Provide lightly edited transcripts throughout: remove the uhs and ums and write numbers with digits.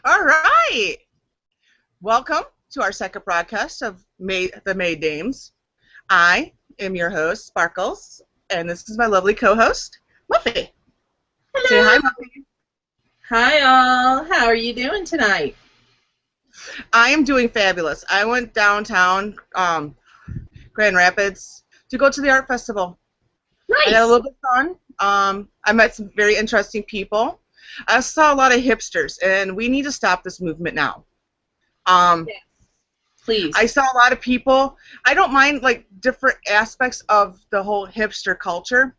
All right. Welcome to our second broadcast of the Maid Dames. I am your host, Sparkles, and this is my lovely co-host, Muffy. Say hi, Hello. Muffy. Hi, all. How are you doing tonight? I am doing fabulous. I went downtown, Grand Rapids, to go to the art festival. I had a Nice. little bit of fun. I met some very interesting people. I saw a lot of hipsters, and we need to stop this movement now. Um, Yes. Please. I saw a lot of people. I don't mind like different aspects of the whole hipster culture,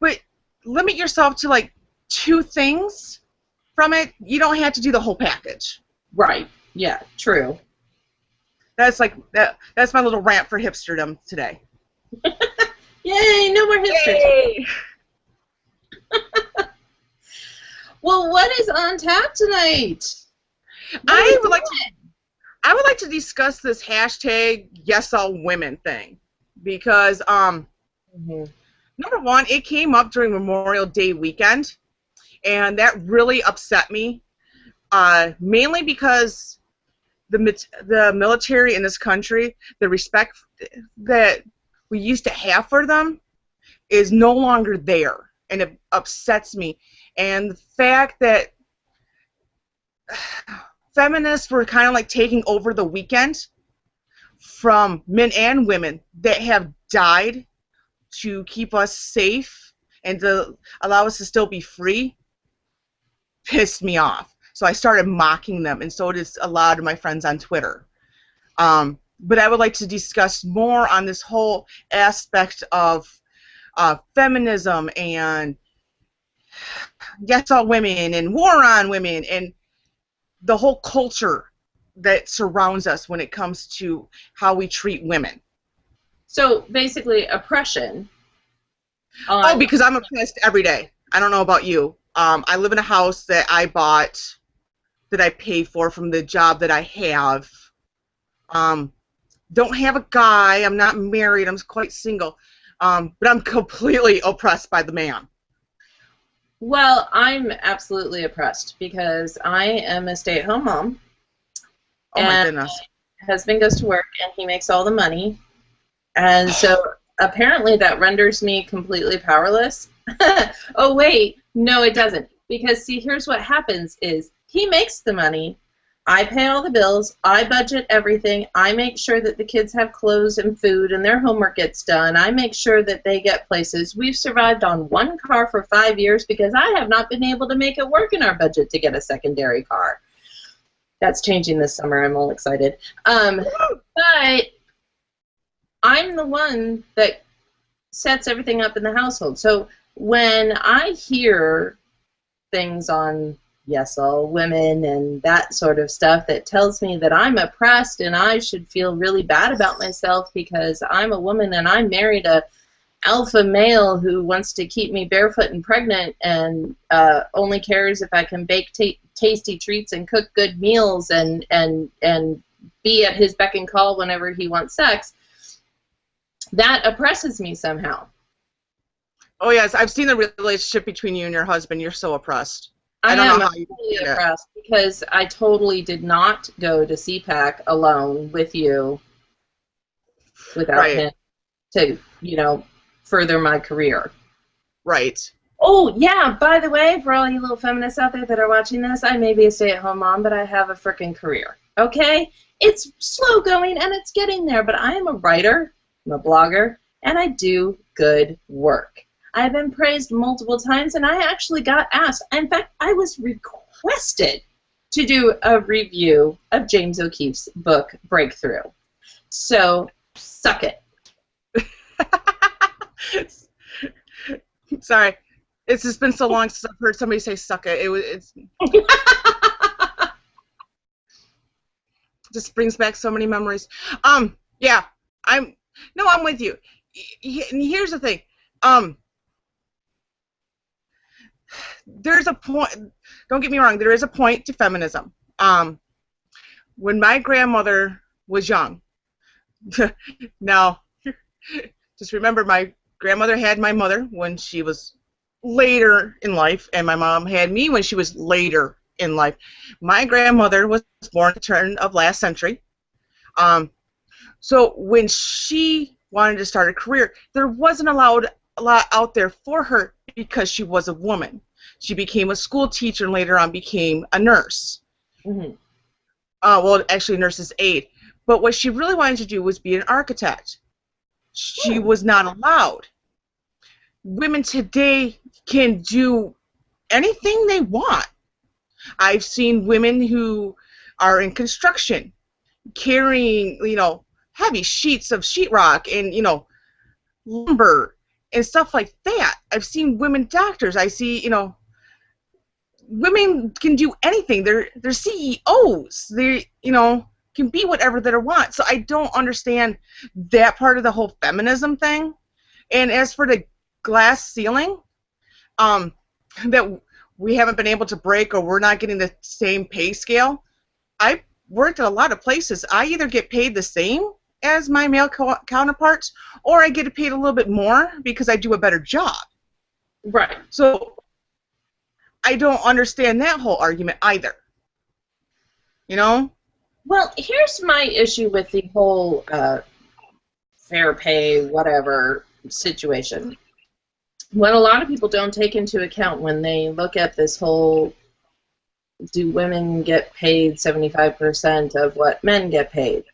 but limit yourself to like two things from it. You don't have to do the whole package. Right. Yeah, true. That's like that's my little rant for hipsterdom today. Yay, no more hipsters. Yay! Well, what is on tap tonight? What are I we would like to doing? I would like to discuss this hashtag yes all women thing because Mhm. number one, it came up during Memorial Day weekend, and that really upset me. Mainly because the military in this country, the respect that we used to have for them is no longer there, and it upsets me. And the fact that feminists were kind of like taking over the weekend from men and women that have died to keep us safe and to allow us to still be free pissed me off. So I started mocking them, and so did a lot of my friends on Twitter. But I would like to discuss more on this whole aspect of feminism and yes, all women and war on women and the whole culture that surrounds us when it comes to how we treat women. So, basically, oppression Oh, on. because I'm oppressed every day. I don't know about you. I live in a house that I bought, that I pay for from the job that I have. Um, don't have a guy. I'm not married. I'm quite single. But I'm completely oppressed by the man. Well, I'm absolutely oppressed because I am a stay-at-home mom, Oh my and goodness. my husband goes to work, and he makes all the money. And so apparently that renders me completely powerless. Oh, wait, no, it doesn't. Because, see, here's what happens is he makes the money. I pay all the bills. I budget everything. I make sure that the kids have clothes and food and their homework gets done. I make sure that they get places. We've survived on one car for 5 years because I have not been able to make it work in our budget to get a secondary car. That's changing this summer. I'm all excited. But I'm the one that sets everything up in the household. So when I hear things on Yes All Women and that sort of stuff that tells me that I'm oppressed and I should feel really bad about myself because I'm a woman and I married a alpha male who wants to keep me barefoot and pregnant and only cares if I can bake tasty treats and cook good meals and be at his beck and call whenever he wants sex, that oppresses me somehow. Oh yes, I've seen the relationship between you and your husband. You're so oppressed. I I don't know am how you totally did it. oppressed because I totally did not go to CPAC alone with you without Right, him to, further my career. right. Oh, yeah, by the way, for all you little feminists out there that are watching this, I may be a stay-at-home mom, but I have a freaking career, okay? It's slow going, and it's getting there, but I am a writer, I'm a blogger, and I do good work. I've been praised multiple times, and I actually got asked. In fact, I was requested to do a review of James O'Keefe's book, Breakthrough. So, suck it. Sorry. It's just been so long since I've heard somebody say "suck it." It's just brings back so many memories. Yeah, I'm no, I'm with you. And here's the thing. Um, there's a point. Don't get me wrong. There is a point to feminism. When my grandmother was young, now just remember my grandmother had my mother when she was later in life, and my mom had me when she was later in life. My grandmother was born at the turn of last century. So when she wanted to start a career, there wasn't a lot out there for her because she was a woman. She became a school teacher and later on became a nurse. Mm-hmm. Well, actually, nurse's aide. But what she really wanted to do was be an architect. She was not allowed. Women today can do anything they want. I've seen women who are in construction carrying, heavy sheets of sheetrock and, lumber and stuff like that. I've seen women doctors. I see, women can do anything. They're CEOs. They, can be whatever they want. So I don't understand that part of the whole feminism thing. And as for the glass ceiling, that we haven't been able to break or we're not getting the same pay scale, I worked at a lot of places. I either get paid the same as my male counterparts or I get paid a little bit more because I do a better job. Right. So I don't understand that whole argument either. Well, here's my issue with the whole fair pay, whatever situation. What a lot of people don't take into account when they look at this whole, do women get paid 75% of what men get paid?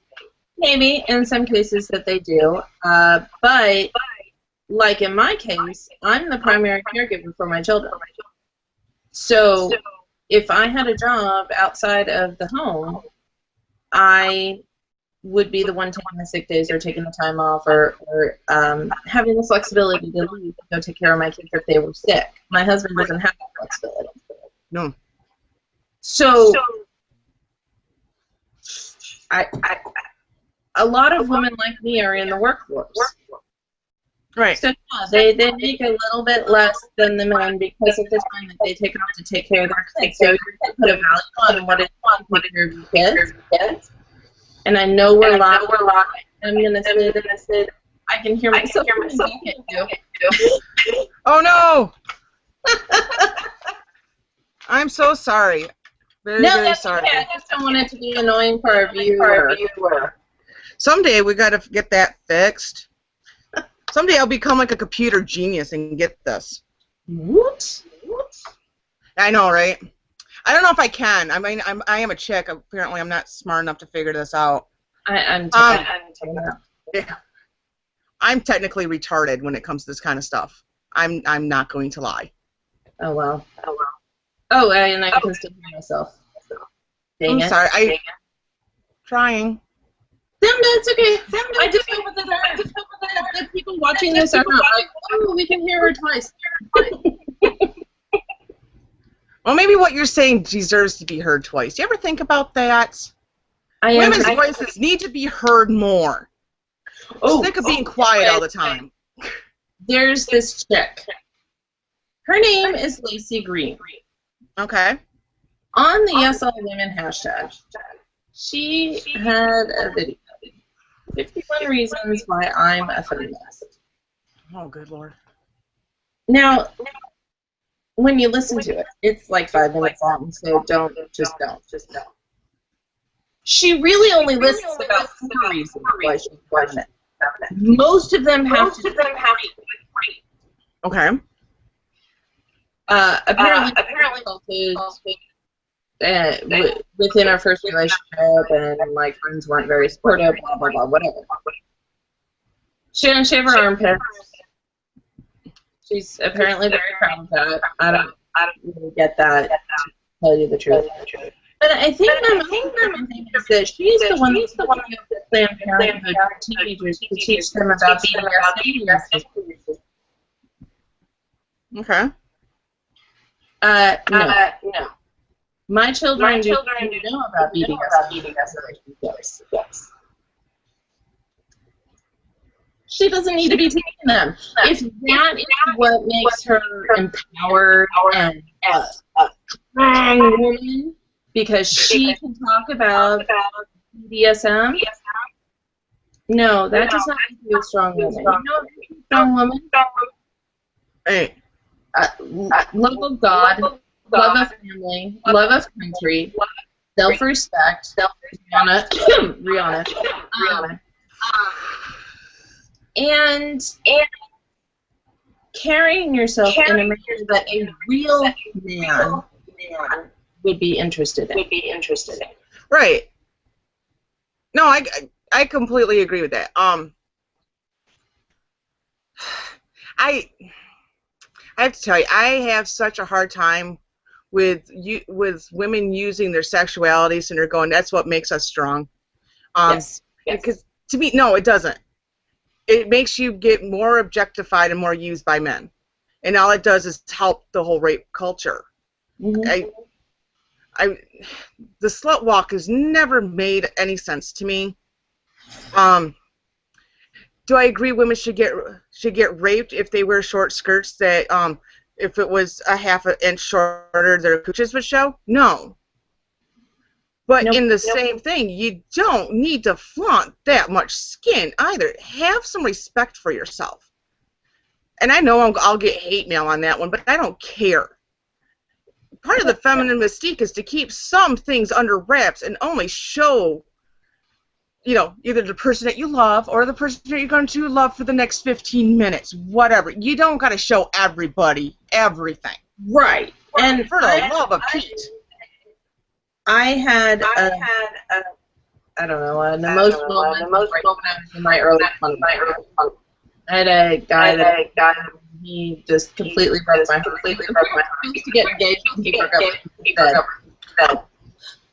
Maybe, in some cases that they do, but like in my case, I'm the primary caregiver for my children. So if I had a job outside of the home, I would be the one taking the sick days or taking the time off or having the flexibility to leave to go take care of my kids if they were sick. My husband doesn't have that flexibility. No. So a lot of women like me are in the workforce. Right. So yeah, they make a little bit less than the men because of the time that they take off to take care of their kids. So you can put a value on what it's on to take care of your kids. And I know we're live. I'm gonna say I can hear myself. Oh no! I'm so sorry. Very sorry. Okay. I just don't want it to be annoying for our viewer. Someday we gotta get that fixed. Someday I'll become like a computer genius and get this. What? I know, right? I don't know if I can. I mean, I am a chick. Apparently, I'm not smart enough to figure this out. I'm technically retarded when it comes to this kind of stuff. I'm not going to lie. Oh well. Oh, and I can still hear myself. I'm sorry. Trying. That's okay. I just hope that the people watching this are not like, oh, we can hear her twice. Well, maybe what you're saying deserves to be heard twice. You ever think about that? Women's voices need to be heard more. Oh, sick of being quiet all the time. There's this chick. Her name is Lacey Green. Okay. On the Yes All Women hashtag, she had a video. 51 reasons why I'm a feminist. Oh, good Lord. Now, when you listen to it, it's like 5 minutes long, so don't. She really only lists about 4 reasons why she's feminist. Most of them have to do with rape. Okay. Apparently, within our first relationship, and like friends weren't very supportive, blah blah blah, whatever. She didn't shave her armpits. She's apparently very proud of that. I don't really get that, to tell you the truth. But I think the main thing is that she's the one that's looking at Planned Parenthood for teenagers to teach them about BDSM. Okay. No. My children do know about BDSM relationships. Yes. She doesn't need to be teaching them. If that is what makes her empowered and a strong woman, because she can talk about BDSM, no, that does not make you a strong woman. You know what makes you a strong woman? Hey. Love of God love of family, love of country, self-respect, Rihanna, and carrying yourself in a manner that a real man would be interested in. Right. No, I completely agree with that. I have to tell you, I have such a hard time with women using their sexualities and they're going, that's what makes us strong. Yes. Because to me, no, it doesn't. It makes you get more objectified and more used by men, and all it does is help the whole rape culture. Mm-hmm. The slut walk has never made any sense to me. Do I agree women should get raped if they wear short skirts that if it was a half an inch shorter their cooches would show? No. But in the same thing, you don't need to flaunt that much skin either. Have some respect for yourself. And I know I'll get hate mail on that one, but I don't care. Part of the feminine mystique is to keep some things under wraps and only show, either the person that you love or the person that you're going to love for the next 15 minutes, whatever. You don't got to show everybody everything. Right. And for the love of Pete. I had an emotional moment in my early 20s. I had a guy that he just completely broke my heart. He used to get engaged and he broke up with bed.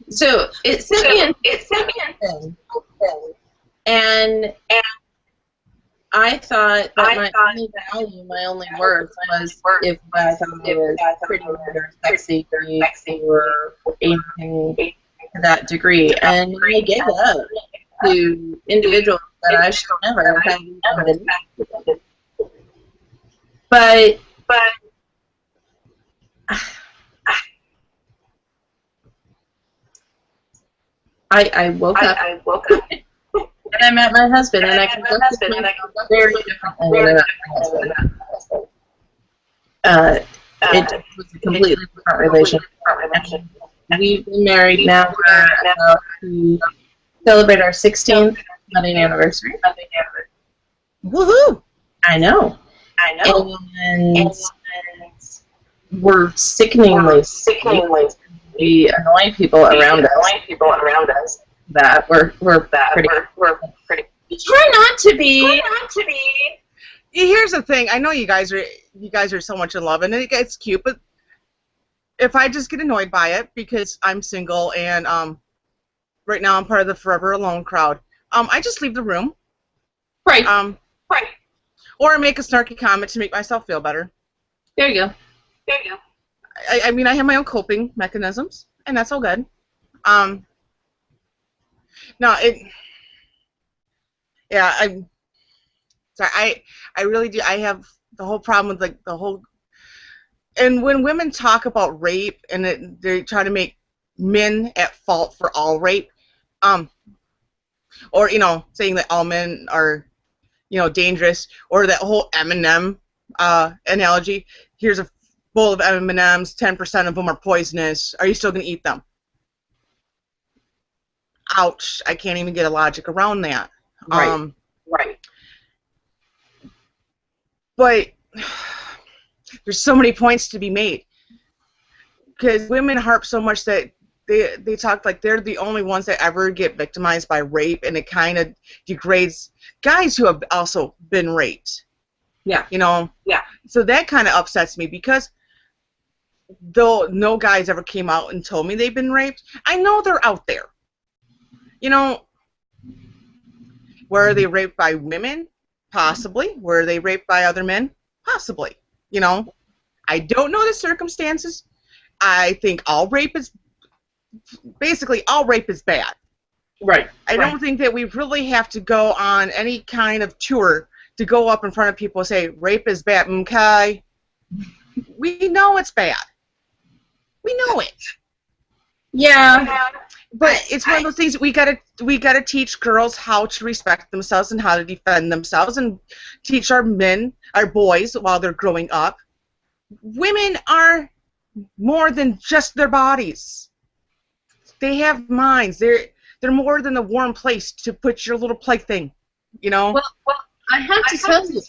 So it sent me in, and I thought that my only value, my only worth was if I thought I was pretty or sexy or anything to that degree. And I gave up to individuals that I should never have been. But I woke up. And I met my husband, and I conducted myself very differently when I met my husband. It was a completely different relationship. We've been married now. We're about to celebrate our 16th wedding anniversary. Woohoo! I know. And we're sickeningly. We annoy people around us. That we're pretty. Try not to be. Here's the thing. I know you guys are so much in love, and it's cute. But if I just get annoyed by it because I'm single and right now I'm part of the Forever Alone crowd, I just leave the room. Right. Right. Or make a snarky comment to make myself feel better. There you go. I mean, I have my own coping mechanisms, and that's all good. No, I'm sorry. I really do. I have the whole problem with the whole. And when women talk about rape and they try to make men at fault for all rape, or saying that all men are, dangerous, or that whole M&M analogy. Here's a bowl of M&Ms. 10% of them are poisonous. Are you still going to eat them? Ouch, I can't even get a logic around that. Right. But there's so many points to be made. Because women harp so much that they talk like they're the only ones that ever get victimized by rape, and it kind of degrades guys who have also been raped. Yeah. Yeah. So that kind of upsets me because though no guys ever came out and told me they've been raped, I know they're out there. Were they raped by women? Possibly. Were they raped by other men? Possibly. I don't know the circumstances. I think all rape is bad. Right. I don't think that we really have to go on any kind of tour to go up in front of people and say rape is bad. Okay. We know it's bad. We know it. Yeah. But it's one of those things that we gotta teach girls how to respect themselves and how to defend themselves, and teach our boys while they're growing up. Women are more than just their bodies. They have minds. They're more than a warm place to put your little plaything, you know? Well, I have to tell you.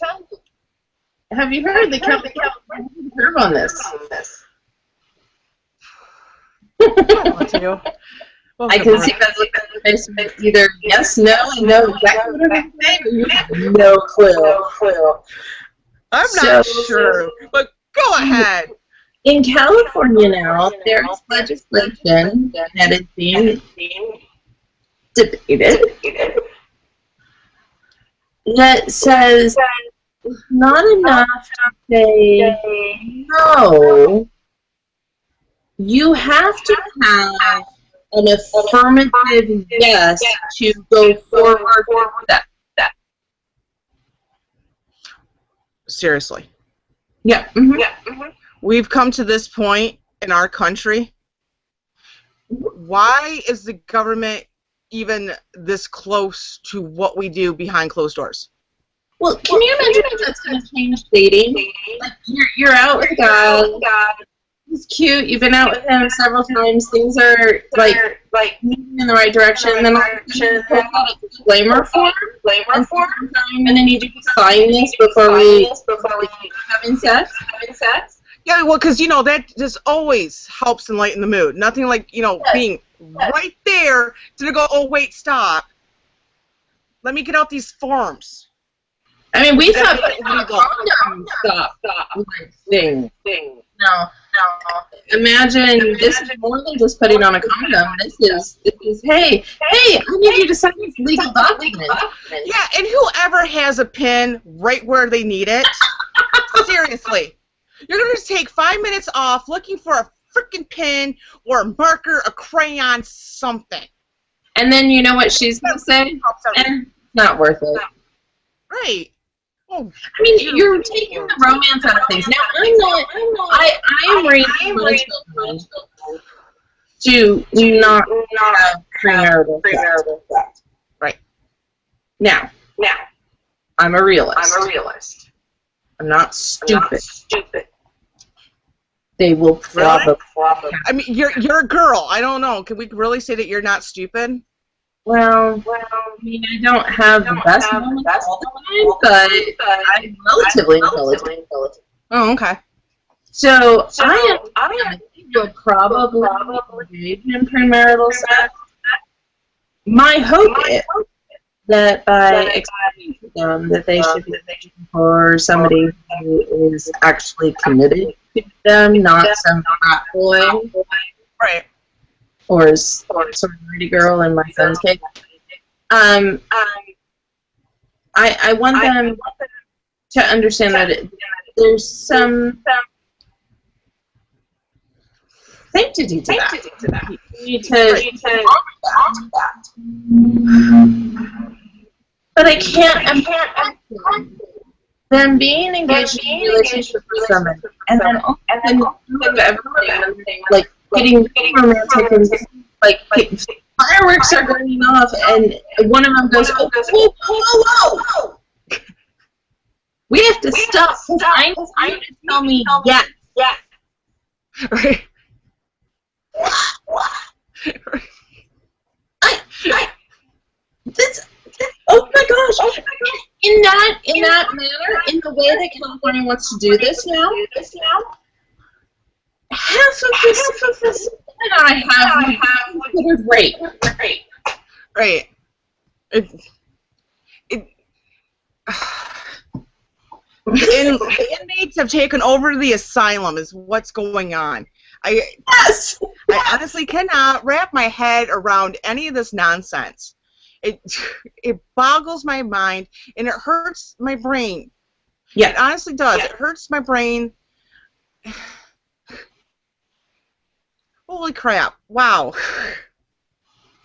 Have you heard the California curve on this? I want to. I can see that look on your face. Either yes, no, and no exactly what I'm saying, or you have no clue. I'm not sure, but go ahead. In California now, there is legislation that is being debated that says it's not enough to say no. You have to have an affirmative yes to go forward with that. Seriously. Yeah. We've come to this point in our country. Why is the government even this close to what we do behind closed doors? Well, can you imagine if that's going to change dating? Like you're out with a guy. He's cute. You've been out with him several times. Things are like moving in the right direction. And then all of a sudden, you pull out a disclaimer form, and then you do sign this before we having sex. Yeah, well, because, that just always helps and lighten the mood. Nothing like, being right there to go, oh, wait, stop. Let me get out these forms. I mean, we thought condom stop thing. No. Imagine this is more than just putting on a condom. This is hey, I need you to sign this legal document. Yeah, and whoever has a pen right where they need it, seriously, you're going to take 5 minutes off looking for a freaking pen or a marker, a crayon, something. And then you know what she's going to say? It's not worth it. Right. Oh, I mean, you're taking the romance out of things. Now, I am raising my children to not have premarital sex. Right. Now, I'm a realist. I'm not stupid. They will probably. I mean, you're a girl. I don't know. Can we really say that you're not stupid? Well, I mean, I don't have the best moments all the time, but I'm relatively intelligent. Oh, okay. So I will probably engage in premarital sex. My hope is that by explaining to them that they should be looking for somebody who is actually committed to them, not some frat boy. Right. Or sorority girl in my son's case. I want them to understand that there's some sanctity to that. You need to honor that. But I can't imagine them being engaged in a relationship with someone and then everything like getting romantic and like fireworks are going off and one of them goes, whoa. We have to stop because I need you to tell me yes. Right. Oh my gosh! In that manner, in the way that California wants to do this now, half of this and I have considered rape. Right. Inmates have taken over the asylum is what's going on. I honestly cannot wrap my head around any of this nonsense. It boggles my mind and it hurts my brain. Yeah. It honestly does. It hurts my brain. Holy crap. Wow.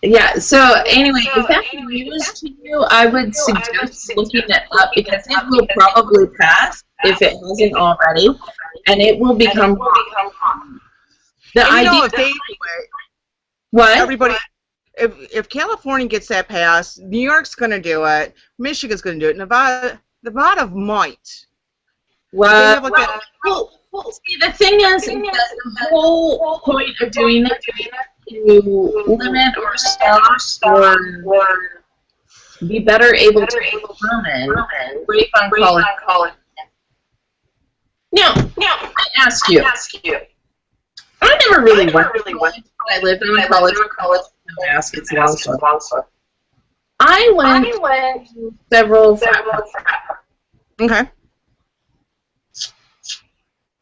Yeah, so anyway, if that's news to you, I would suggest looking it up because it will probably pass if it hasn't already, and it will become the idea. If they, what? Everybody, if California gets that passed, New York's going to do it, Michigan's going to do it, Nevada might. Well, Well, see, the thing is that the whole point of doing that is to limit or stop or be better able to determine rape on college. Now, I ask you. I never really went. I lived in college. No ask, it's long story. I went to several frat parties. Okay.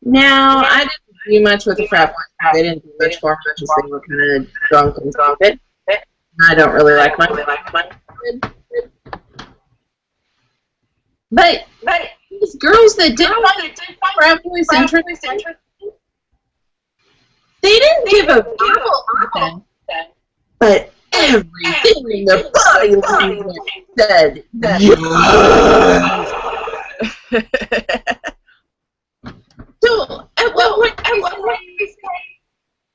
Now, I didn't do much with the frat parties. They didn't do much for me because they were kind of drunk and stupid. I don't really like mine. But these girls that did find frat boys interesting, they didn't give a verbal consent, but everything in their body language said yes. So, at what point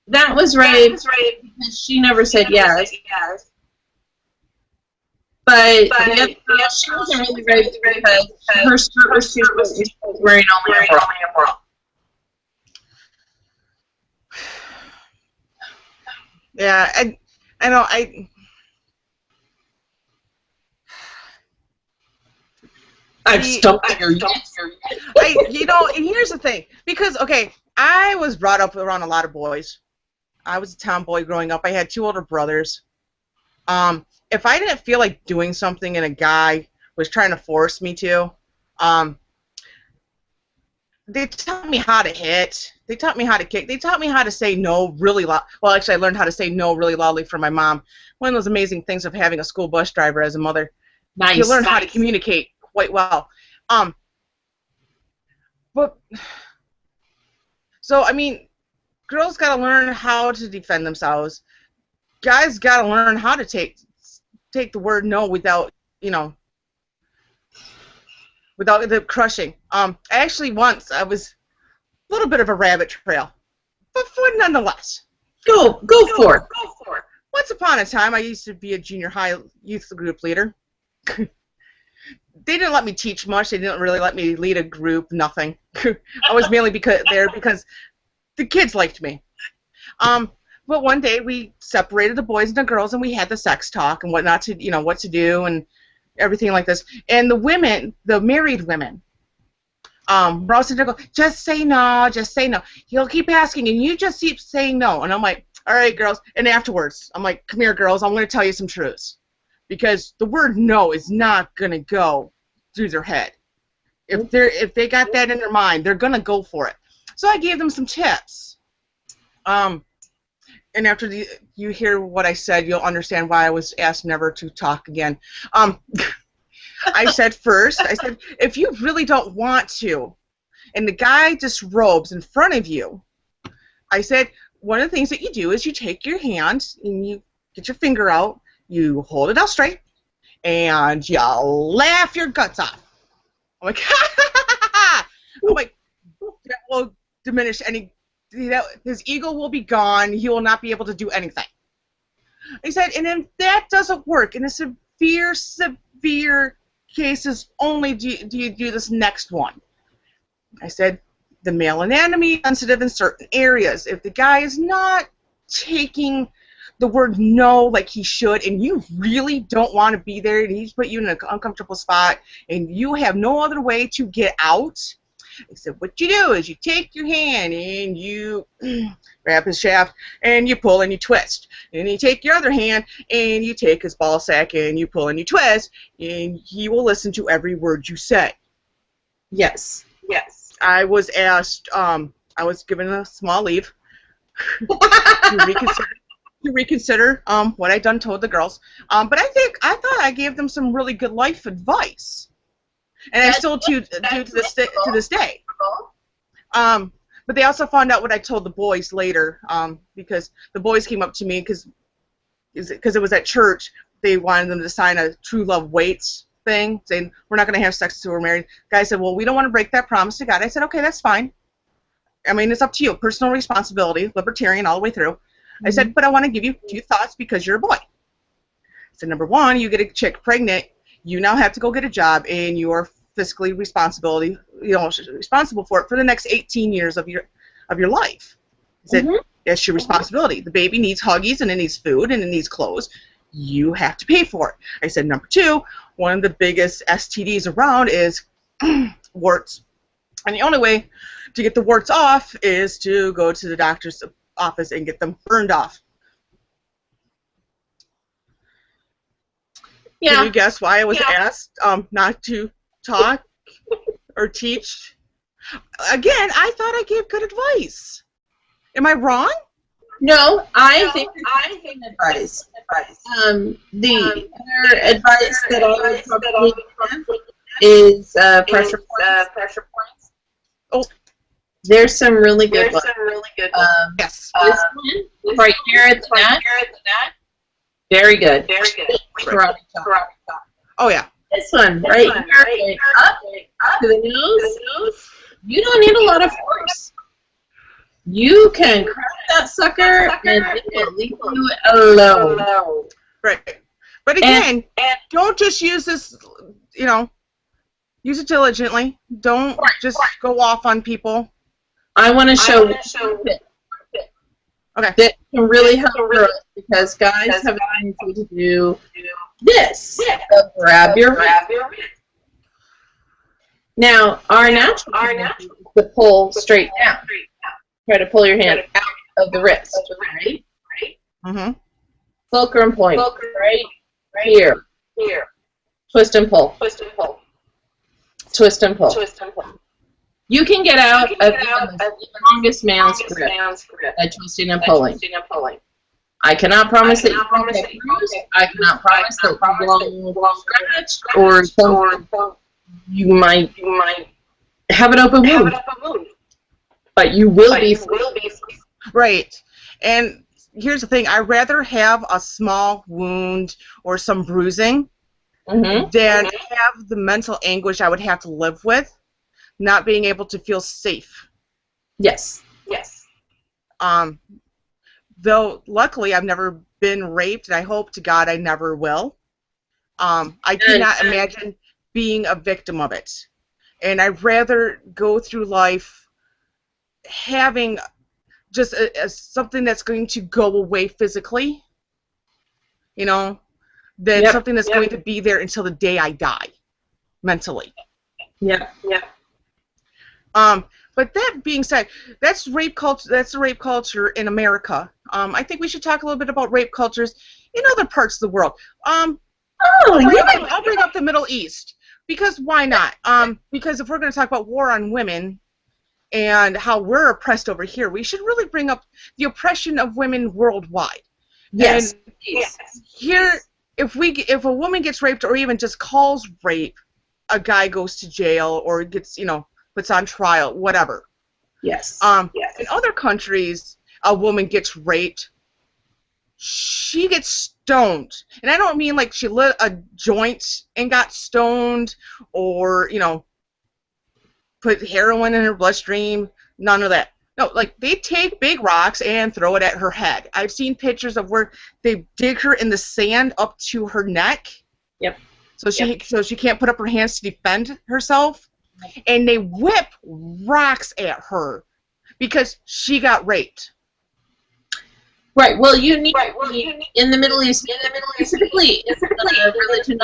that was rape because she never said yes. But the other, she wasn't really raped because her skirt was too short and she was wearing only a bra. Yeah, I know, I've stumped your you know, and here's the thing. Because, okay, I was brought up around a lot of boys. I was a tomboy growing up. I had 2 older brothers. If I didn't feel like doing something and a guy was trying to force me to, they taught me how to hit. They taught me how to kick. They taught me how to say no really loud. Well, actually, I learned how to say no really loudly from my mom. One of those amazing things of having a school bus driver as a mother. Nice. You learn how to communicate quite well. So, I mean, girls got to learn how to defend themselves. Guys got to learn how to take the word no without, you know, without the crushing. Actually, once I was a little bit of a rabbit trail, but nonetheless. Go for it. Once upon a time, I used to be a junior high youth group leader. They didn't let me teach much. They didn't really let me lead a group. Nothing. I was mainly because the kids liked me. But one day we separated the boys and the girls, and we had the sex talk and what to do and everything like this. And the women, the married women, were all sitting there going, just say no. He'll keep asking, and you just keep saying no. And I'm like, all right, girls. And afterwards, I'm like, come here, girls. I'm going to tell you some truths. Because the word no is not going to go through their head. If they got that in their mind, they're going to go for it. So I gave them some tips. And after you hear what I said, you'll understand why I was asked never to talk again. I said, if you really don't want to, and the guy disrobes in front of you, I said, one of the things that you do is you take your hand and you get your finger out, you hold it out straight, and you laugh your guts off. I'm like, I'm like, that will diminish any, his ego will be gone, he will not be able to do anything. I said, and if that doesn't work, in a severe cases only do you do this next one. I said, the male anatomy is sensitive in certain areas. If the guy is not taking the word no like he should, and you really don't want to be there, and he's put you in an uncomfortable spot, and you have no other way to get out, I said, what you do is you take your hand and you grab his shaft and you pull and you twist. And you take your other hand and you take his ball sack and you pull and you twist, and he will listen to every word you say. Yes. I was asked, I was given a small leave to reconsider what I'd told the girls. But I thought I gave them some really good life advice. And I still do to this day. But they also found out what I told the boys later, because the boys came up to me because it was at church. They wanted them to sign a true love waits thing, saying we're not going to have sex until we're married. Guy said, well, we don't want to break that promise to God. I said, okay, that's fine. I mean, it's up to you. Personal responsibility, libertarian all the way through. I said, but I want to give you 2 thoughts because you're a boy. I said, number 1, you get a chick pregnant, you now have to go get a job, and your fiscally responsible for it for the next 18 years of your life. It's your responsibility. The baby needs Huggies, and it needs food, and it needs clothes. You have to pay for it. I said, number 2, one of the biggest STDs around is warts. And the only way to get the warts off is to go to the doctor's office and get them burned off. Yeah. Can you guess why I was asked not to talk or teach? Again, I thought I gave good advice. Am I wrong? No, I think advice. The other advice that I would probably give is pressure points. Oh, there's some really good ones. Yes. This one right here at the net. Very good. Karate chop. Oh yeah. This one right here, up to the nose. You don't need a lot of force. You can crack that sucker and it will leave you alone. Right. But again, don't just use this, use it diligently. Don't just go off on people. I want to show Okay. that can really help girls, because guys have a tendency to do this. They'll grab your wrist. Now, our natural is to pull straight down. Try to pull your hand out of the wrist, right? Mm-hmm. Fulcrum point, right here. Twist and pull. Twist and pull. You can get out of the longest man's grip by twisting and pulling. I cannot promise that you won't get bruised. I cannot promise that you won't scratch, or you might have an open wound. But you will be free. Right. And here's the thing. I'd rather have a small wound or some bruising than have the mental anguish I would have to live with, not being able to feel safe. Yes. Though, luckily, I've never been raped, and I hope to God I never will. I cannot imagine being a victim of it. And I'd rather go through life having just something that's going to go away physically, than something that's going to be there until the day I die, mentally. But that being said, that's rape culture. That's the rape culture in America. I think we should talk a little bit about rape cultures in other parts of the world. I'll bring up the Middle East, because why not? Because if we're going to talk about war on women and how we're oppressed over here, we should really bring up the oppression of women worldwide. Yes. And here, if a woman gets raped or even just calls rape, a guy goes to jail or gets, puts on trial, whatever. Yes. In other countries, a woman gets raped, she gets stoned. And I don't mean like she lit a joint and got stoned, or, put heroin in her bloodstream. None of that. No, like they take big rocks and throw it at her head. I've seen pictures of where they dig her in the sand up to her neck. Yep. So she can't put up her hands to defend herself. And they whip rocks at her because she got raped. Right. Well, you need in the Middle East, specifically another religion.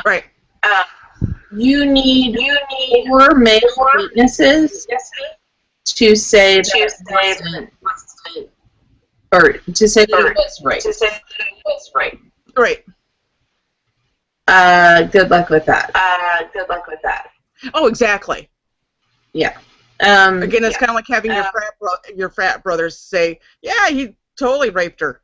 Right. You need 4 male witnesses to say that it was rape. Right. Good luck with that. Oh, exactly. Yeah. Again, it's kind of like having your frat brothers say, "Yeah, he totally raped her,"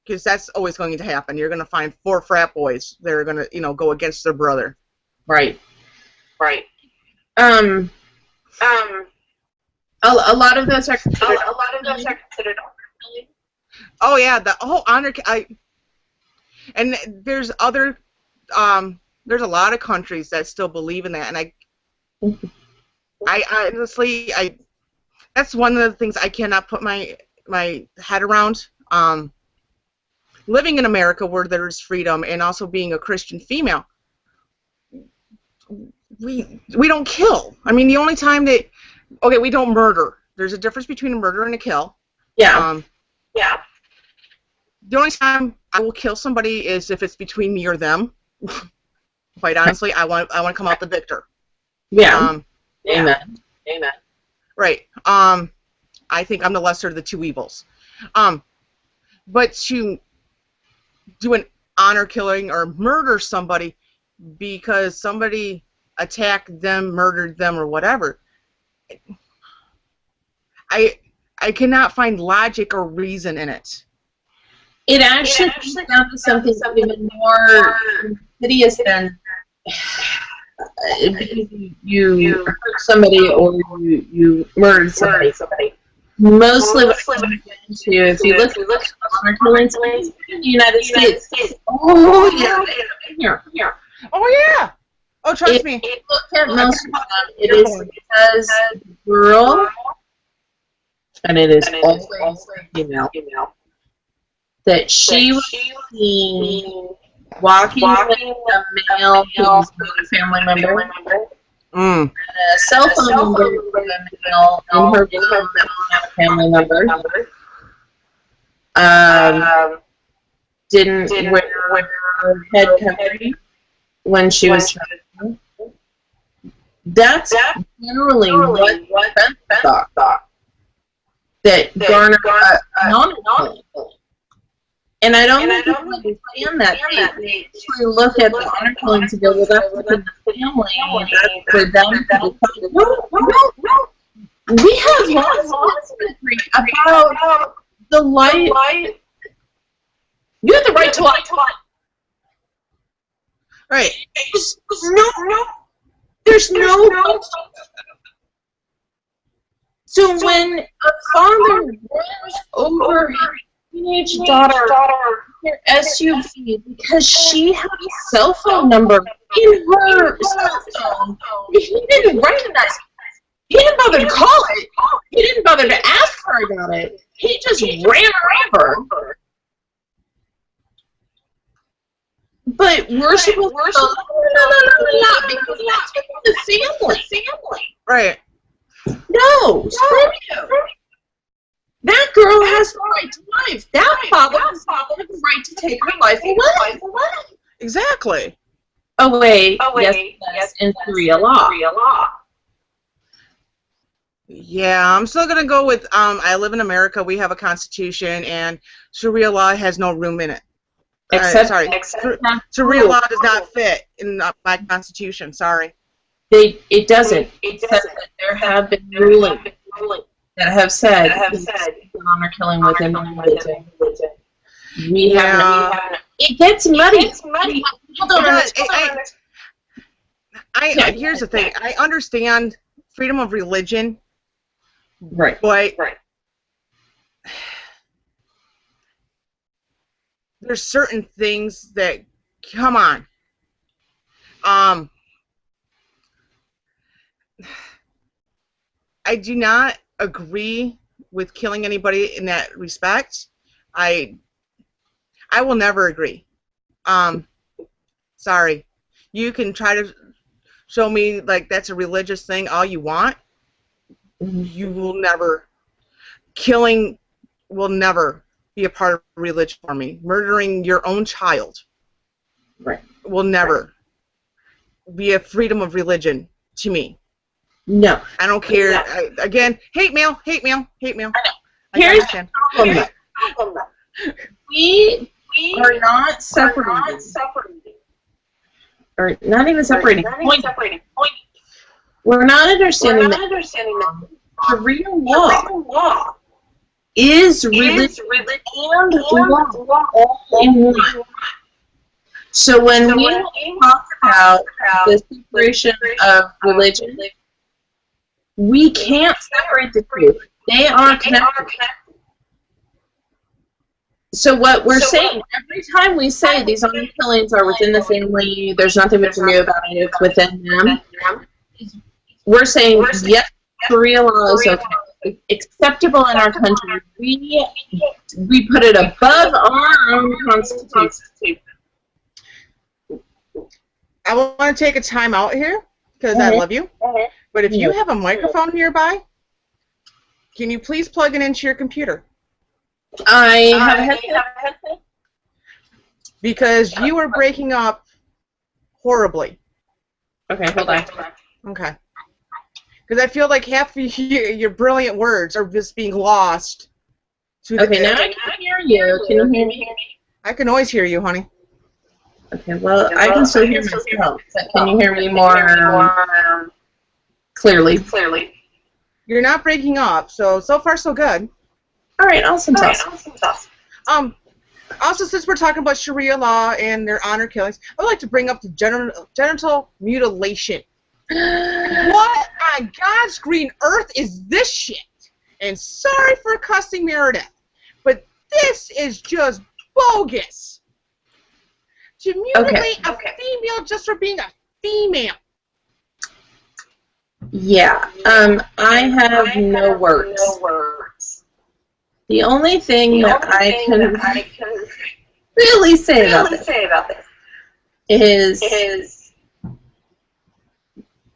because that's always going to happen. You're going to find 4 frat boys that are going to, go against their brother. Right. A lot of those are considered. Oh yeah, the whole honor. And there's other. There's a lot of countries that still believe in that, and I honestly, that's one of the things I cannot put my head around. Living in America where there's freedom, and also being a Christian female, we don't kill. I mean, the only time that we don't murder. There's a difference between a murder and a kill. Yeah. Yeah. The only time I will kill somebody is if it's between me or them. Quite honestly, I want to come out the victor. Yeah. Amen. Amen. Right. I think I'm the lesser of the two evils. But to do an honor killing or murder somebody because somebody attacked them, murdered them, or whatever, I cannot find logic or reason in it. It actually comes down to something even more hideous than you hurt somebody or you murdered somebody. Mostly what it comes down to, if you look at honor killings in the United States, oh yeah, here. Oh yeah. Oh, trust me. Look at most of them. It is because the girl, and it is always female, that she was seen walking with a male who was not a family member. And a cell phone number with a male in her phone that was not a family member. Didn't wear her head covering when she was traveling. That's generally what friends thought. That garner non. And I don't think people understand that. They actually look at the honor killings and go, well, that's within the family, and that's for them to decide. No. We have laws about the life. You have the right to life. Right. There's no. So when a father runs over his teenage daughter in her SUV because she had a cell phone number in her cell phone, he didn't recognize it. He didn't bother to call it. He didn't bother to ask her about it. He just ran over. But we're supposed to go, no, because that's the family. Right. No, screw you. That girl has the right to life. That father has the right to take her life away. Exactly. Oh, wait. Yes, in Sharia law. Yeah, I'm still going to go with, I live in America, we have a constitution, and Sharia law has no room in it. Sharia law does not fit in my constitution, sorry. It doesn't. It says that there have been rulings that have said honor killing within the religion. We haven't. It gets muddy. People don't understand. Here's the thing. I understand freedom of religion. Right. But there's certain things that, come on. I do not agree with killing anybody in that respect. I will never agree. Sorry. You can try to show me like that's a religious thing all you want. You will never. Killing will never be a part of religion for me. Murdering your own child will never be a freedom of religion to me. No. I don't care. Again, hate mail. I know. Here's the problem. We are not separating. Or not even separating. We're not understanding that Sharia law is religion and law all in one. So when we talk about the separation of religion, we can't separate the two. They are connected. So what we're saying, every time we say these honor killings are within the family, there's nothing we can do about it, it's within them, we're saying, yes, Sharia law is okay, acceptable in our country. We put it above our own constitution. I want to take a time out here. because I love you. But if you have a microphone nearby, can you please plug it into your computer? I have a headset. Because you are breaking up horribly. Okay, hold on. Okay. Because I feel like half of your brilliant words are just being lost. Okay, now I can hear you. Can you hear me? I can always hear you, honey. Okay, well, I can still hear myself. But can you hear me more clearly? You're not breaking up, so far so good. All right, awesome sauce. Also, since we're talking about Sharia law and their honor killings, I would like to bring up the genital mutilation. What on God's green earth is this shit? And sorry for cussing Meredith, but this is just bogus. To mutilate a female just for being a female. Yeah, I have no words. The only thing that I can really say about this is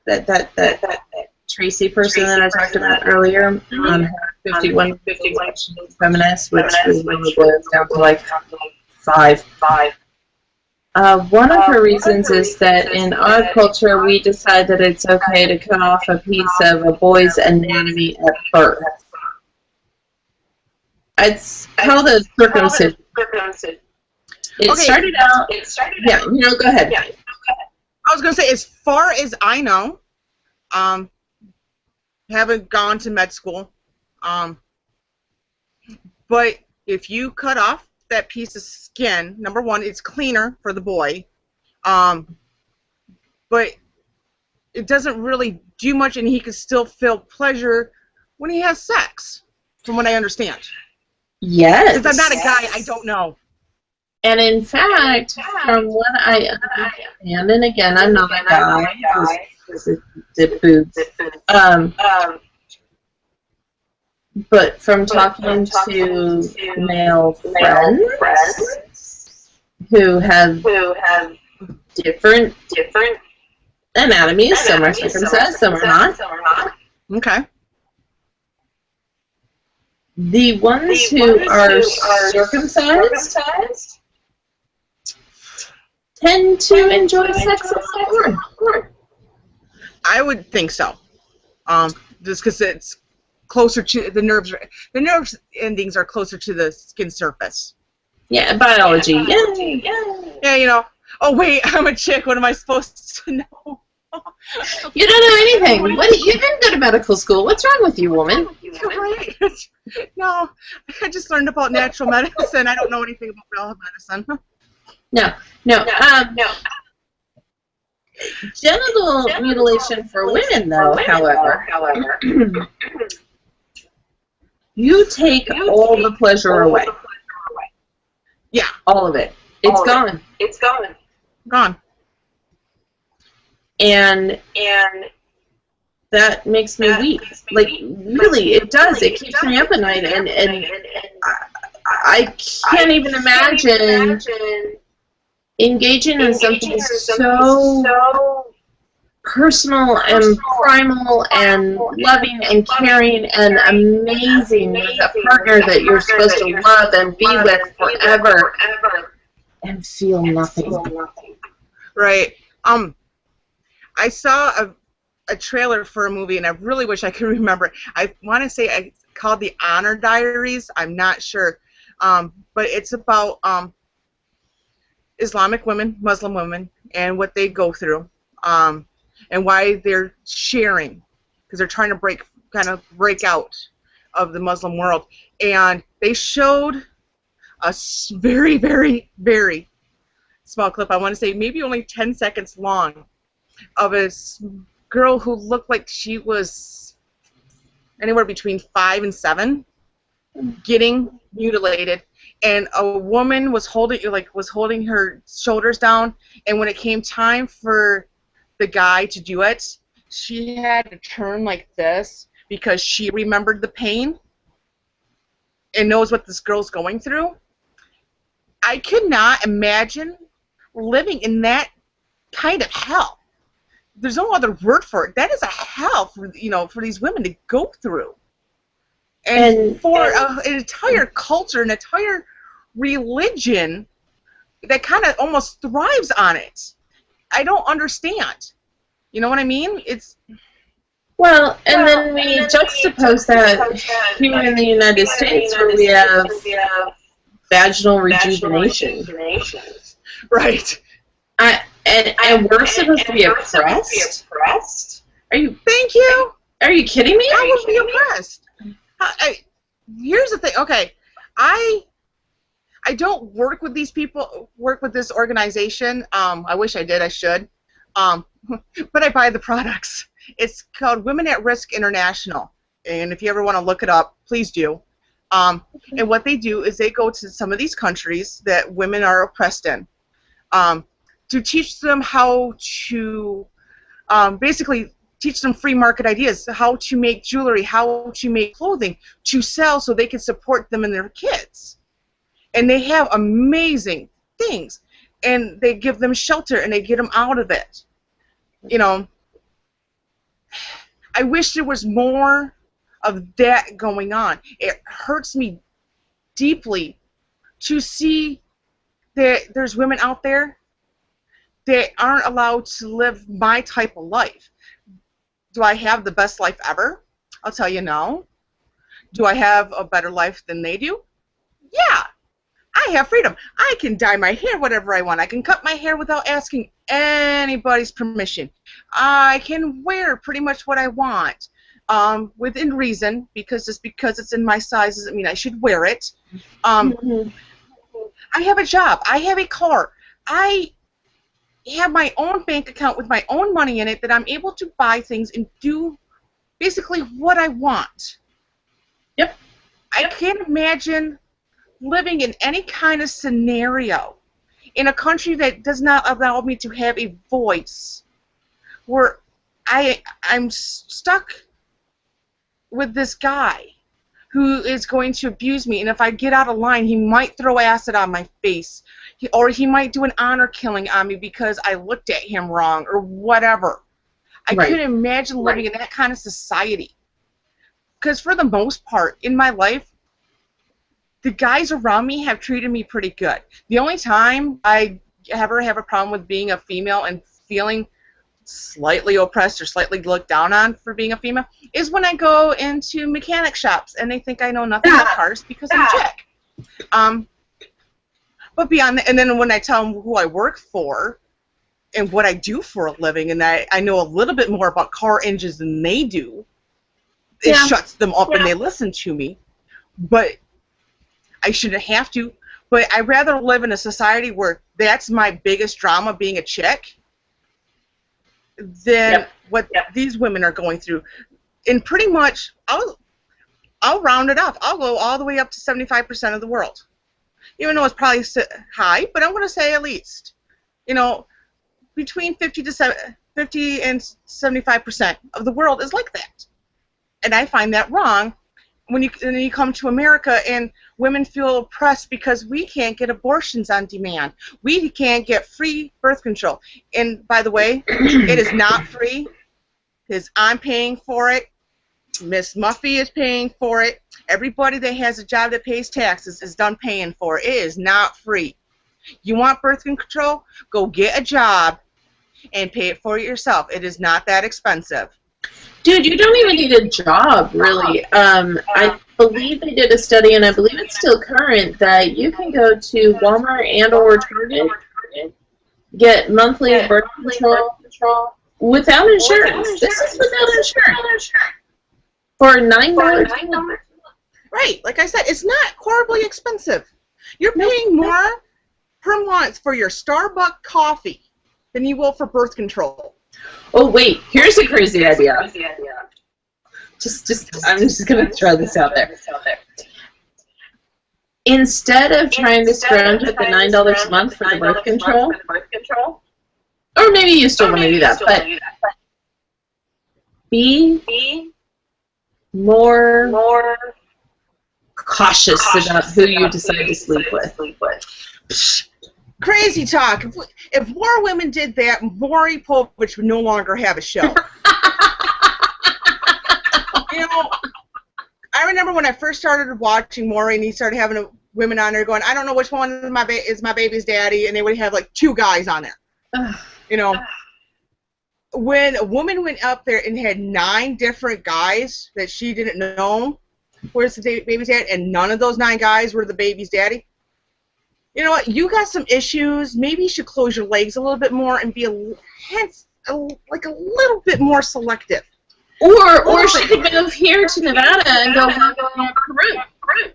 that Tracy person that I talked about earlier on her 51 feminist, which really boils down to like five. One of her reasons is that in our culture we decide that it's okay to cut off a piece of a boy's anatomy at birth. It's called a circumcision. It started out. Yeah, go ahead. I was going to say, as far as I know, haven't gone to med school, but if you cut off that piece of skin, number one, it's cleaner for the boy, but it doesn't really do much, and he can still feel pleasure when he has sex, from what I understand. Yes. Because I'm not a guy, I don't know. And in fact, from what I understand, and again, I'm not a guy, because it's boobs. But from talking to male friends who have different anatomies, some are circumcised, some are not. Okay. The ones who are circumcised tend to enjoy sex a lot more. I would think so. Just because it's closer to the nerves. The nerve endings are closer to the skin surface. Yeah, biology. Yeah, Oh wait, I'm a chick. What am I supposed to know? You don't know anything. You didn't go to medical school. What's wrong with you, woman? Right. No, I just learned about natural medicine. I don't know anything about real medicine. No. Genital mutilation for women, though, however, you take all the pleasure away. Yeah. All of it. It's gone. Gone. And that makes me weak. Like, really, it does. It keeps me up at night, and I can't even imagine engaging in something so personal and primal and loving and caring and amazing with a partner that you're supposed to love and be with forever and feel nothing. Right. I saw a trailer for a movie, and I really wish I could remember it. I want to say I called The Honor Diaries. I'm not sure. But it's about Islamic women, Muslim women, and what they go through, and why they're sharing, because they're trying to break out of the Muslim world. And they showed a very, very, very small clip. I want to say maybe only 10 seconds long, of a girl who looked like she was anywhere between 5 and 7, getting mutilated, and a woman was holding her shoulders down, and when it came time for the guy to do it, she had to turn like this because she remembered the pain and knows what this girl's going through. I could not imagine living in that kind of hell. there's no other word for it. That is a hell for, for these women to go through. And for an entire culture, an entire religion that kind of almost thrives on it. I don't understand. You know what I mean? Well, and then we juxtapose that here in the United States where we have vaginal rejuvenation. Right. And we're supposed to be oppressed? Thank you. Are you kidding me? I would be oppressed. Here's the thing. Okay, I don't work with these people, work with this organization. I wish I did. I should. But I buy the products. It's called Women at Risk International. And if you ever want to look it up, please do. And what they do is they go to some of these countries that women are oppressed in to teach them how to basically teach them free market ideas, how to make jewelry, how to make clothing, to sell so they can support them and their kids. And they have amazing things. And they give them shelter and they get them out of it. I wish there was more of that going on. It hurts me deeply to see that there's women out there that aren't allowed to live my type of life. Do I have the best life ever? I'll tell you no. Do I have a better life than they do? Yeah. I have freedom. I can dye my hair whatever I want. I can cut my hair without asking anybody's permission. I can wear pretty much what I want within reason, because just because it's in my size doesn't mean I should wear it. I have a job. I have a car. I have my own bank account with my own money in it that I'm able to buy things and do basically what I want. Yep. I can't imagine living in any kind of scenario in a country that does not allow me to have a voice, where I'm stuck with this guy who is going to abuse me, and if I get out of line, he might throw acid on my face, or he might do an honor killing on me because I looked at him wrong, or whatever. I couldn't imagine living in that kind of society. Because for the most part, in my life, the guys around me have treated me pretty good. The only time I ever have a problem with being a female and feeling slightly oppressed or slightly looked down on for being a female is when I go into mechanic shops and they think I know nothing about cars because I'm a chick. But beyond that, and then when I tell them who I work for and what I do for a living, and I know a little bit more about car engines than they do, it shuts them up and they listen to me. But I shouldn't have to. But I'd rather live in a society where that's my biggest drama, being a chick, than what these women are going through. And pretty much, I'll round it up. I'll go all the way up to 75% of the world. Even though it's probably high, but I'm going to say at least, between 50 and 75% of the world is like that. And I find that wrong when you come to America and women feel oppressed because we can't get abortions on demand. We can't get free birth control. And by the way, it is not free because I'm paying for it. Miss Muffy is paying for it. Everybody that has a job that pays taxes is done paying for it. It is not free. You want birth control? Go get a job and pay it for it yourself. It is not that expensive. Dude, you don't even need a job, really. I believe they did a study, and I believe it's still current, that you can go to Walmart and or Target, get monthly birth control without insurance. This is without insurance. For $9. Right, like I said, it's not horribly expensive. You're paying more per month for your Starbucks coffee than you will for birth control. Oh wait, here's a crazy idea. I'm just gonna throw this out there. Instead of trying to scrounge at the $9 a month for the birth control, or maybe you still want to do that, but be more cautious about who you decide to sleep with. Crazy talk. If more women did that, Maury Povich would no longer have a show. You know, I remember when I first started watching Maury, and he started having women on there going, I don't know which one is my baby's daddy, and they would have like 2 guys on there. You know, when a woman went up there and had 9 different guys that she didn't know where's the baby's dad, and none of those 9 guys were the baby's daddy. You know what? You got some issues. Maybe you should close your legs a little bit more and be like a little bit more selective. Or she could move here to Nevada and go to Peru.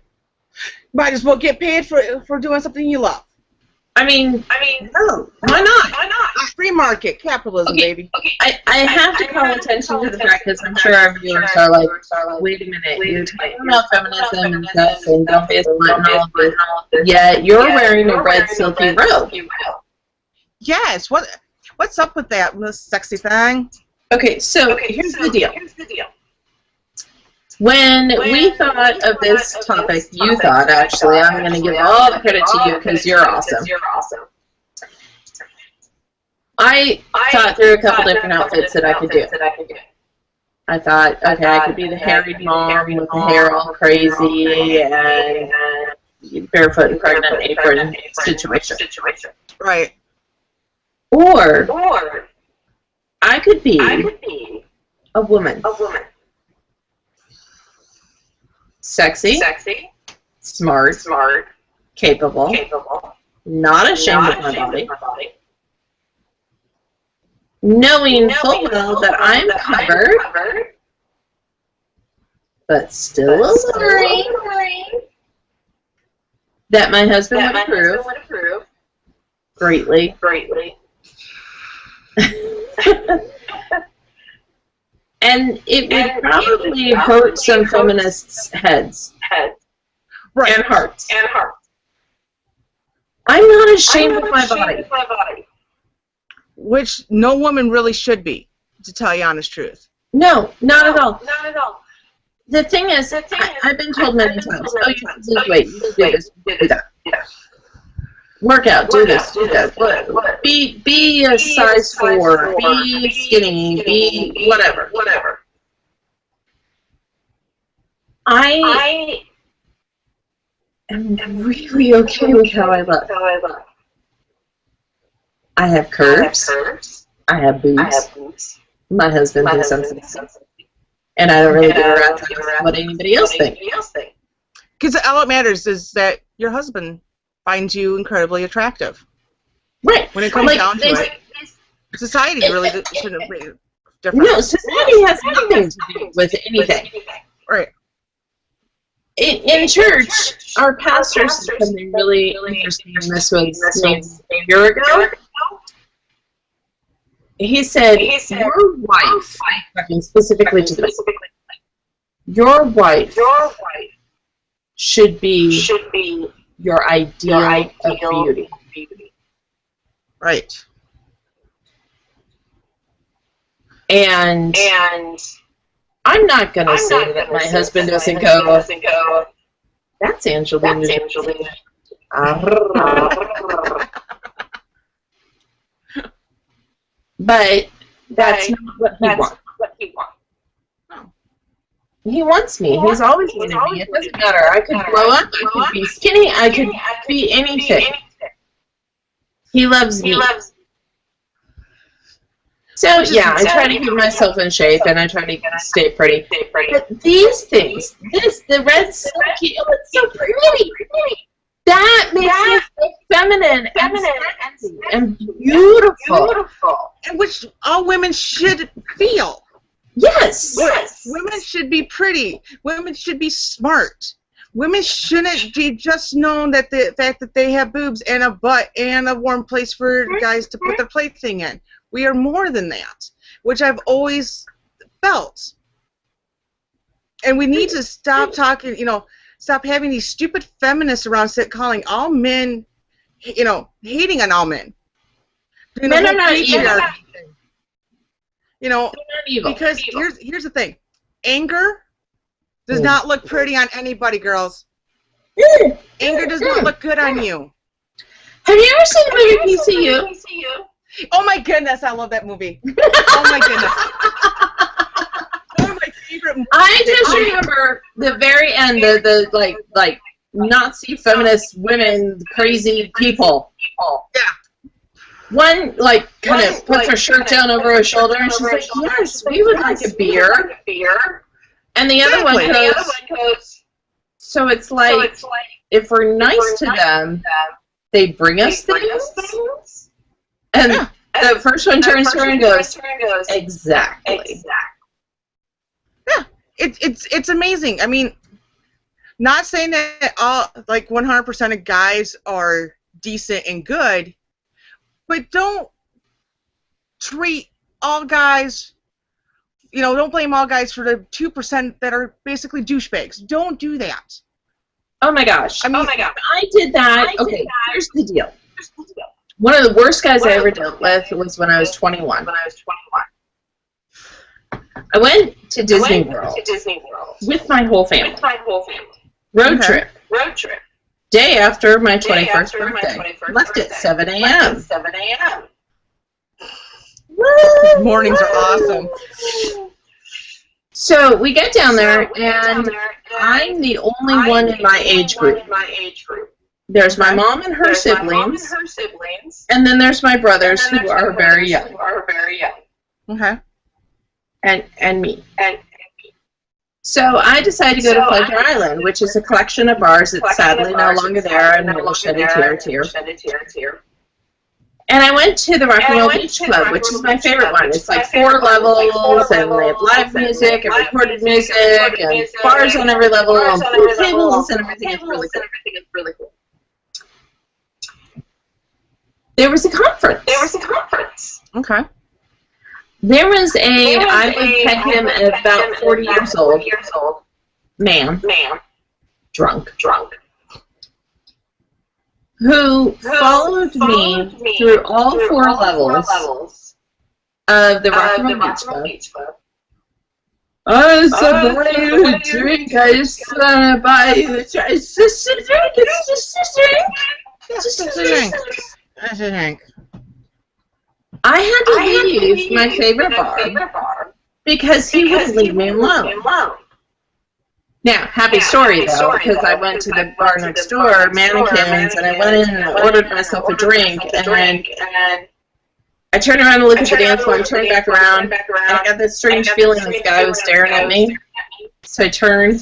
Might as well get paid for doing something you love. I mean, no, why not? Free market capitalism, baby. I have to call attention to the fact, because I'm sure our viewers are like, wait a minute, you're talking about feminism and stuff, and don't be a slut and all of this, yet you're wearing a red silky robe. Yes. What's up with that, this sexy thing? Okay, so here's the deal. When we thought of this topic, you thought, actually, I'm going to give all the credit to you because you're awesome. I thought through a couple different outfits that I could do. I thought, okay, I could be the harried mom with the hair all crazy and barefoot and pregnant apron situation. Right. Or I could be a woman. Sexy, smart, capable, not ashamed of my body, knowing full well that I'm covered, but still alluring, that my husband would approve greatly. And it would probably hurt some feminists' heads. Right. And hearts. I'm not ashamed of my body. Which no woman really should be, to tell you honest truth. No, not at all. The thing is, I've been told many times, oh, you lose weight, you do this, you do that. Work out, do this, do that. Be a size 4, be skinny, be whatever. I am really okay with how I look. I have curves. I have boobs. My husband thinks I'm sexy. And I don't really give a rat's ass what anybody else thinks. Because all that matters is that your husband finds you incredibly attractive. Right. When it comes down to it, society really shouldn't be different. No, society has nothing to do with anything. Right. In church, our pastor said something really interesting, and this was a year ago. He said, your wife, talking specifically to this, your wife should be your ideal of beauty. Right. And I'm not going to say that my husband doesn't go, that's Angelina. But that's not what he wants. He wants me. He's always wanted me. It doesn't matter. I could grow up. I could be skinny. I could be anything. He loves me. So, yeah, I try to keep myself in shape, and I try to stay pretty. But these things, the red silky, oh, it's so pretty. That makes me so feminine and beautiful. And which all women should feel. Yes. Women should be pretty. Women should be smart. Women shouldn't be just known that the fact that they have boobs and a butt and a warm place for guys to put their plaything in. We are more than that, which I've always felt. And we need to stop talking, stop having these stupid feminists around calling all men, hating on all men. Men are not evil. Because here's the thing. Anger does not look pretty on anybody, girls. Anger does not look good on you. Have you ever seen the movie PCU? Oh my goodness, I love that movie. Oh my goodness. One of my favorite movies. I just remember the very end, the like Nazi feminist women, crazy people. Yeah. One like kind of puts her shirt down over her shoulder and she's like, "Yes, we would like a beer." And the other one goes, "So it's like if we're nice to them, they bring us things." And the first one turns to her and goes, "Exactly." Yeah, it's amazing. I mean, not saying that all 100% of guys are decent and good, but don't treat all guys. Don't blame all guys for the 2% that are basically douchebags. Don't do that. Oh my gosh! I did that. Okay, here's the deal. One of the worst guys I ever dealt with was when I was 21. I went to Disney World with my whole family. Road trip. Day after my 21st birthday. Left at 7 a.m. Mornings are awesome. So we get down there, and I'm the only one in my age group. There's my mom and her siblings, and then there's my brothers who are very young. Okay. And me. So I decided to go to Pleasure Island, which is a collection of bars that's sadly no longer there, and will shed a tear. And I went to the Rock and Roll Beach Club, which is my favorite one. It's like 4 levels, and they have live music and recorded music, and bars on every level, and pool tables, and everything. It's really cool. There was a conference. Okay. There was I would peg him at about 40 years old, man, drunk, who followed me through all 4 levels of the Rock and Roll Beach Club. I said, buy you a drink. I just want to buy you a drink. It's just a drink. It's just a drink. That's a drink. I had to leave my favorite bar because he wouldn't leave me alone. Now, happy story though, because I went to the bar next door, Mannequins, and I went in and I ordered myself a drink, and I turned around to look at the dance floor and turned back around, and I got this strange feeling this guy was staring at me. So I turned,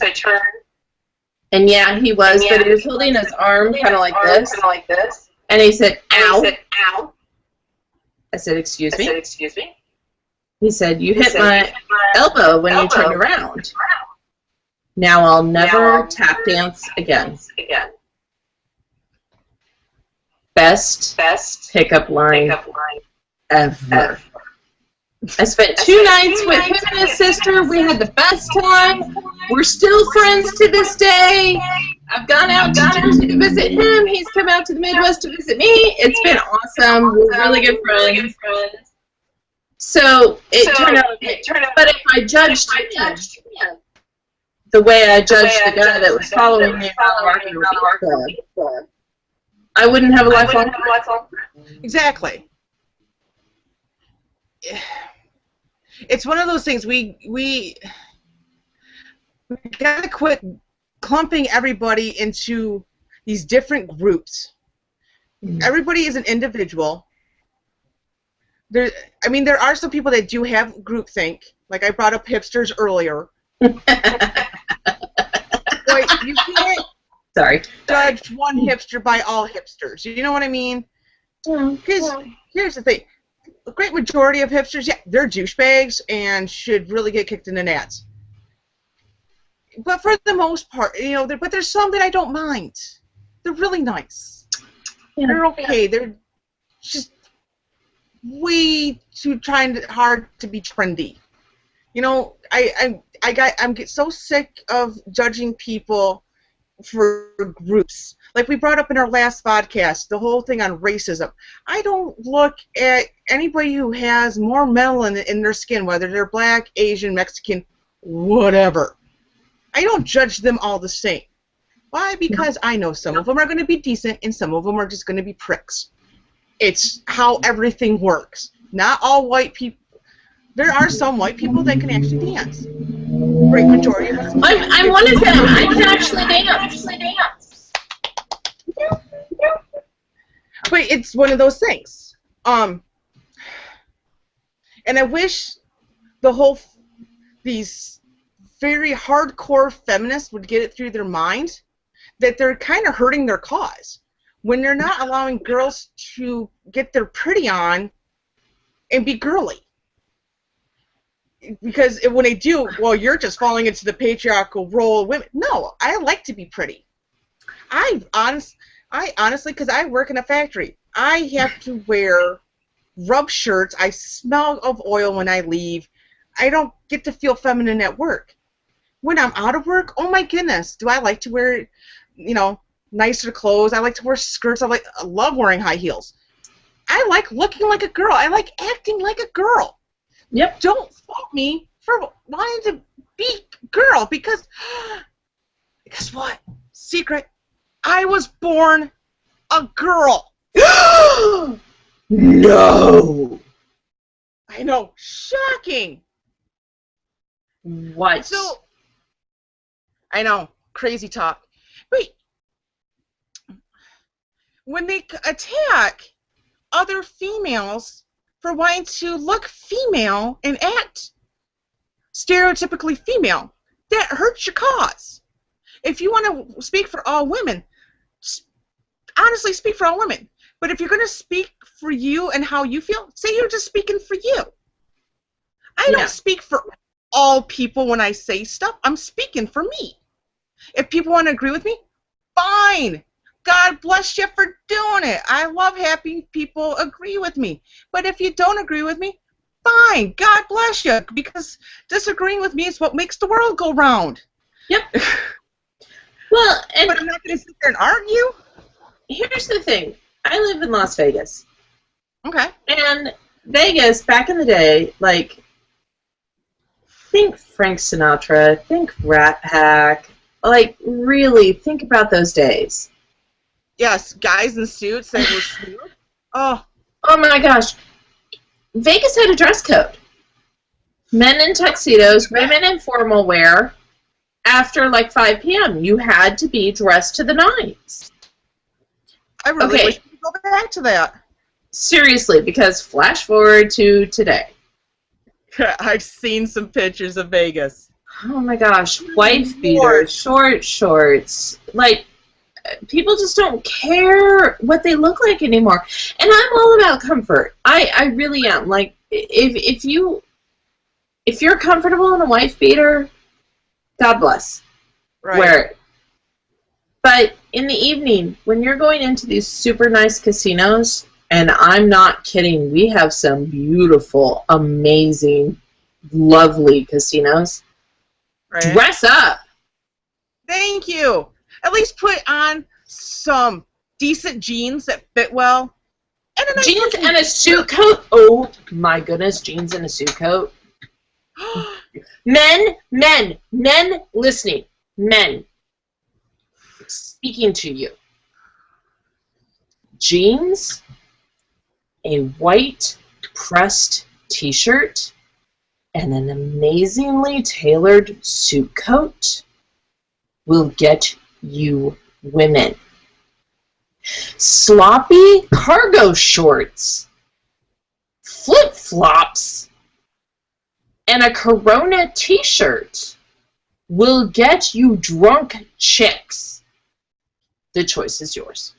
and yeah, he was, but he was holding his arm kind of like this, and he said, "Ow." I said, excuse me? He said, you hit my elbow when you turned around. Now I'll never tap dance again. Best pickup line ever. I spent 2 nights with him and his sister. We had the best time. We're still friends to this day. I've gone out to Jersey to visit him. He's come out to the Midwest to visit me. It's been awesome. We're really good friends. So it turned out okay. But if I judged him the way I judged the guy that was following me around the Rock and Roll Beach Club, I wouldn't have a lifelong friend. Exactly. It's one of those things we gotta quit clumping everybody into these different groups. Everybody is an individual. There are some people that do have groupthink. Like I brought up hipsters earlier. But you can't judge one hipster by all hipsters. You know what I mean? Because here's the thing. The great majority of hipsters, yeah, they're douchebags and should really get kicked in the nuts. But for the most part, but there's some that I don't mind. They're really nice. Yeah. They're okay. They're just way too hard to be trendy. I'm so sick of judging people for groups. Like we brought up in our last podcast, the whole thing on racism. I don't look at anybody who has more melanin in their skin, whether they're black, Asian, Mexican, whatever. I don't judge them all the same. Why? Because I know some of them are going to be decent and some of them are just going to be pricks. It's how everything works. Not all white people. There are some white people that can actually dance. Great majority of us. I'm one of them. I can actually dance. But it's one of those things. And I wish these very hardcore feminists would get it through their mind that they're kind of hurting their cause when they're not allowing girls to get their pretty on and be girly. Because when they do, well, you're just falling into the patriarchal role of women. No, I like to be pretty. I honestly, because I work in a factory, I have to wear rub shirts. I smell of oil when I leave. I don't get to feel feminine at work. When I'm out of work, oh my goodness, do I like to wear, nicer clothes. I like to wear skirts. I love wearing high heels. I like looking like a girl. I like acting like a girl. Yep. Don't fault me for wanting to be girl because guess what? Secret. I was born a girl. No. I know. Shocking. What? So, I know. Crazy talk. But when they attack other females for wanting to look female and act stereotypically female, that hurts your cause. If you want to speak for all women, honestly speak for all women. But if you're going to speak for you and how you feel, say you're just speaking for you. I don't speak for all people when I say stuff. I'm speaking for me. If people want to agree with me, fine. God bless you for doing it. I love having people agree with me. But if you don't agree with me, fine. God bless you. Because disagreeing with me is what makes the world go round. Yep. Well, but I'm not going to sit there and argue. Here's the thing. I live in Las Vegas. Okay. And Vegas, back in the day, think Frank Sinatra, think Rat Pack. Really think about those days. Yes, guys in suits that were smooth. Oh my gosh. Vegas had a dress code. Men in tuxedos, women in formal wear. After 5 p.m., you had to be dressed to the nines. I really wish we could go back to that. Seriously, because flash forward to today. I've seen some pictures of Vegas. Oh my gosh, wife beaters, short shorts, people just don't care what they look like anymore. And I'm all about comfort. I really am. If you're comfortable in a wife beater, God bless. Right. Wear it. But in the evening, when you're going into these super nice casinos, and I'm not kidding, we have some beautiful, amazing, lovely casinos. Right. Dress up. Thank you. At least put on some decent jeans that fit well. And a nice jeans and a suit coat. Oh my goodness, jeans and a suit coat. Men listening. Men. Speaking to you. Jeans, a white pressed t-shirt, and an amazingly tailored suit coat will get you women. Sloppy cargo shorts, flip-flops, and a Corona t-shirt will get you drunk chicks. The choice is yours.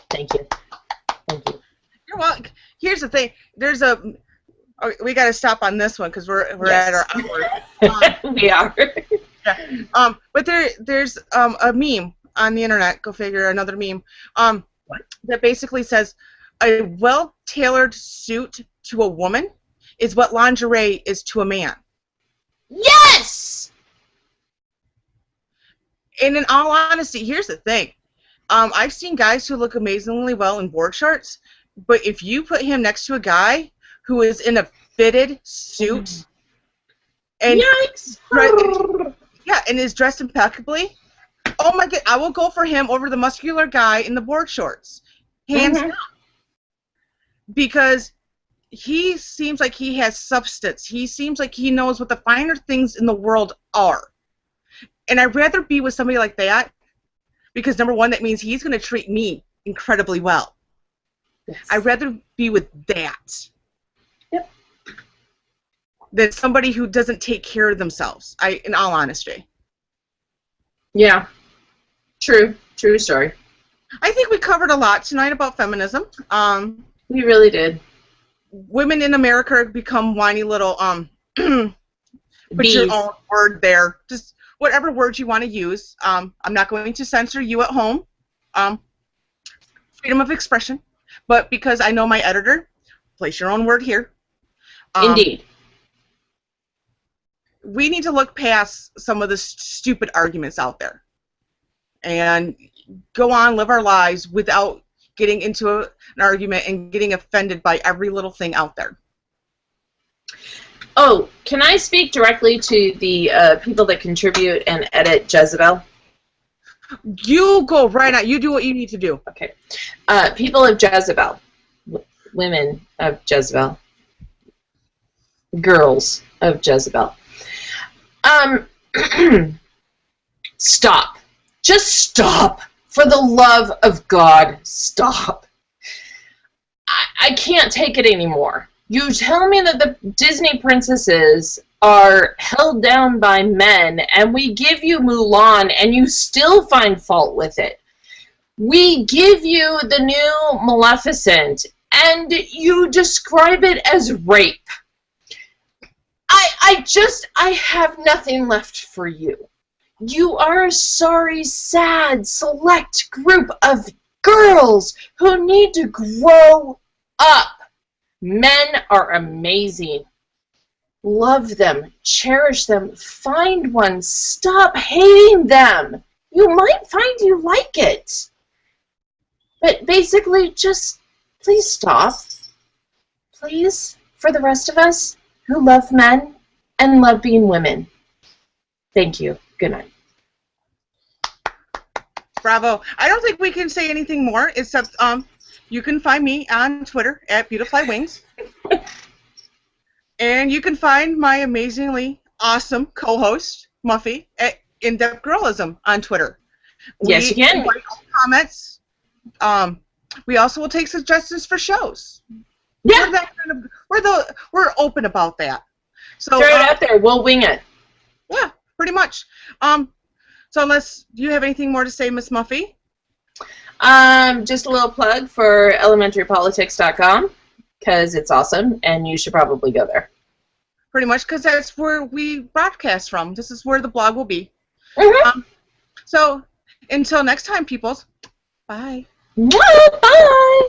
Thank you. Thank you. Well, here's the thing. We got to stop on this one because we're at our hour. We are. Yeah. But there's a meme on the internet. Go figure, another meme. That basically says a well-tailored suit to a woman is what lingerie is to a man. Yes. And in all honesty, here's the thing. I've seen guys who look amazingly well in board shorts, but if you put him next to a guy who is in a fitted suit And Yikes! yeah, and is dressed impeccably. Oh my god, I will go for him over the muscular guy in the board shorts. Hands down. Because he seems like he has substance. He seems like he knows what the finer things in the world are. And I'd rather be with somebody like that because, number one, that means he's going to treat me incredibly well. Yes. I'd rather be with that Yep. than somebody who doesn't take care of themselves, in all honesty. Yeah. True story. I think we covered a lot tonight about feminism. We really did. Women in America have become whiny little, put Bees. your own word there. Just whatever word you want to use. I'm not going to censor you at home. Freedom of expression. But because I know my editor, place your own word here. Indeed. We need to look past some of the stupid arguments out there and go on, live our lives without getting into an argument and getting offended by every little thing out there. Oh, can I speak directly to the people that contribute and edit Jezebel? You go right on. You do what you need to do. Okay. People of Jezebel. Women of Jezebel. Girls of Jezebel. Stop. Just stop. For the love of God, stop. I can't take it anymore. You tell me that the Disney princesses are held down by men, and we give you Mulan, and you still find fault with it. We give you the new Maleficent, and you describe it as rape. I have nothing left for you. You are a sorry, sad, select group of girls who need to grow up. Men are amazing. Love them. Cherish them. Find one. Stop hating them. You might find you like it. But basically, just please stop. Please, for the rest of us who love men and love being women. Thank you. Good night. Bravo. I don't think we can say anything more except you can find me on Twitter at BeautiflyWings. And you can find my amazingly awesome co-host, Muffy, at In-Depth Girlism on Twitter. Yes, you can. We like all comments. We also will take suggestions for shows. Yeah. We're open about that. So throw it out there. We'll wing it. Yeah, pretty much. So unless you have anything more to say, Miss Muffy? Just a little plug for elementarypolitics.com because it's awesome and you should probably go there. Pretty much because that's where we broadcast from. This is where the blog will be. Mm-hmm. So until next time, peoples, bye. Bye.